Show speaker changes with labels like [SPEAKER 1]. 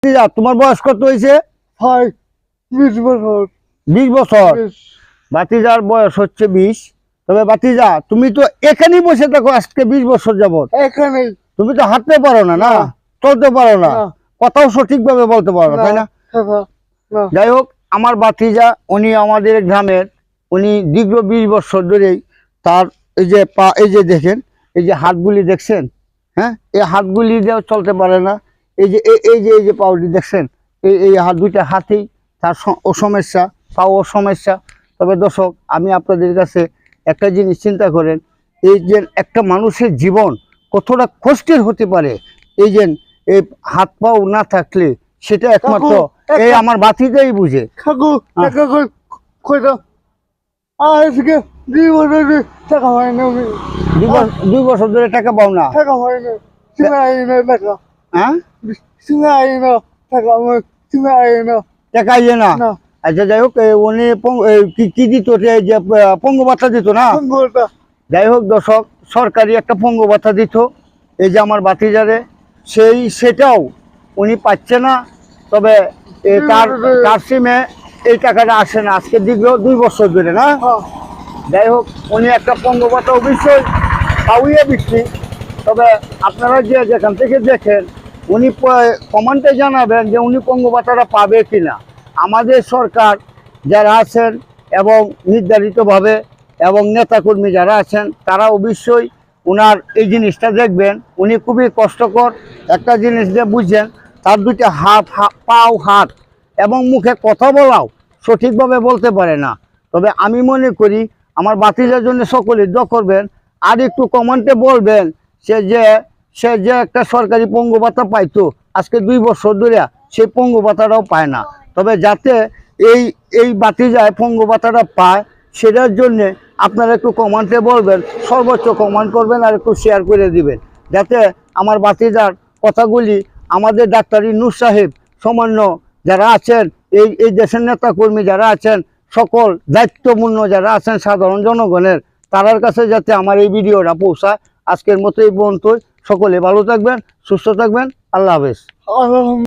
[SPEAKER 1] ভাতিজা তোমার বয়স কত হয়েছে?
[SPEAKER 2] 20 বছর।
[SPEAKER 1] 20 বছর। ভাতিজার বয়স হচ্ছে 20। তবে ভাতিজা তুমি তো এখানেই বসে থাকো আজকে 20 বছর যাবত।
[SPEAKER 2] এখানেই।
[SPEAKER 1] তুমি তো হাঁটতে পারো না, না চলতে পারো না, কথাও সঠিকভাবে বলতে পারো না, তাই না? যাই হোক, আমার ভাতিজা উনি আমাদের গ্রামের, উনি দীর্ঘ 20 বছর ধরেই তার এই যে পা, এই যে দেখেন এই যে হাতগুলি দেখছেন, হ্যাঁ, এই হাতগুলি দিয়েও চলতে পারে না। এই যে পাউডি দেখছেন, এই হাত, দুইটা হাতেই তার সমস্যা, পাও সমস্যা। তবে দর্শক, আমি আপনাদের কাছে একটা জিনিস চিন্তা করেন, এই যে একটা মানুষের জীবন কতটা কষ্টের হতে পারে, এই যে এই হাত পাও না থাকলে সেটা একমাত্র এই আমার ভাতিজাই বুঝে।
[SPEAKER 2] আজকে 2 বছর টাকা হয় না।
[SPEAKER 1] 2 বছর ধরে টাকা পাও না?
[SPEAKER 2] টাকা হয় না, টাকা।
[SPEAKER 1] হ্যাঁ, টাকা ইয়ে না। আচ্ছা, যাই হোক, উনি কি দিত, যে পঙ্গু ভাতা দিত না? যাই হোক দর্শক, সরকারি একটা পঙ্গু ভাতা দিত এই যে আমার ভাতিজারে, সেটাও উনি পাচ্ছে না। তবে তার সিমে এই টাকাটা আসে না আজকে দীর্ঘ 2 বছর ধরে, না? যাই হোক, উনি একটা পঙ্গু ভাতা অবশ্যই পাউয়ে বিক্রি। তবে আপনারা যে যেখান থেকে দেখেন, উনি কমেন্টে জানাবেন যে উনি পঙ্গু ভাতাটা পাবে কিনা। আমাদের সরকার যারা আছেন এবং নির্ধারিতভাবে এবং নেতাকর্মী যারা আছেন, তারা অবশ্যই ওনার এই জিনিসটা দেখবেন। উনি খুবই কষ্টকর একটা জিনিস দিয়ে বুঝছেন, তার 2টা পাও হাত এবং মুখে কথা বলাও সঠিকভাবে বলতে পারে না। তবে আমি মনে করি আমার ভাতিজার জন্য সকলে দোয়া করবেন, আর একটু কমেন্টে বলবেন সে যে একটা সরকারি পঙ্গু ভাতা পাইতো আজকে 2 বছর ধরে সেই পঙ্গু ভাতাটাও পায় না। তবে যাতে এই ভাতিজায় পঙ্গু ভাতাটা পায়, সেটার জন্যে আপনারা একটু কমেন্টে বলবেন, সর্বোচ্চ কমেন্ট করবেন আর একটু শেয়ার করে দিবেন, যাতে আমার ভাতিজার কথাগুলি আমাদের ডাক্তার ইউনূস সাহেব সামান্য যারা আছেন, এই দেশের নেতাকর্মী যারা আছেন, সকল দায়িত্বপূর্ণ যারা আছেন সাধারণ জনগণের, তার কাছে যাতে আমার এই ভিডিওটা পৌঁছায়। আজকের মতো এই পর্যন্তই। সকলে ভালো থাকবেন, সুস্থ থাকবেন। আল্লাহ হাফেজ।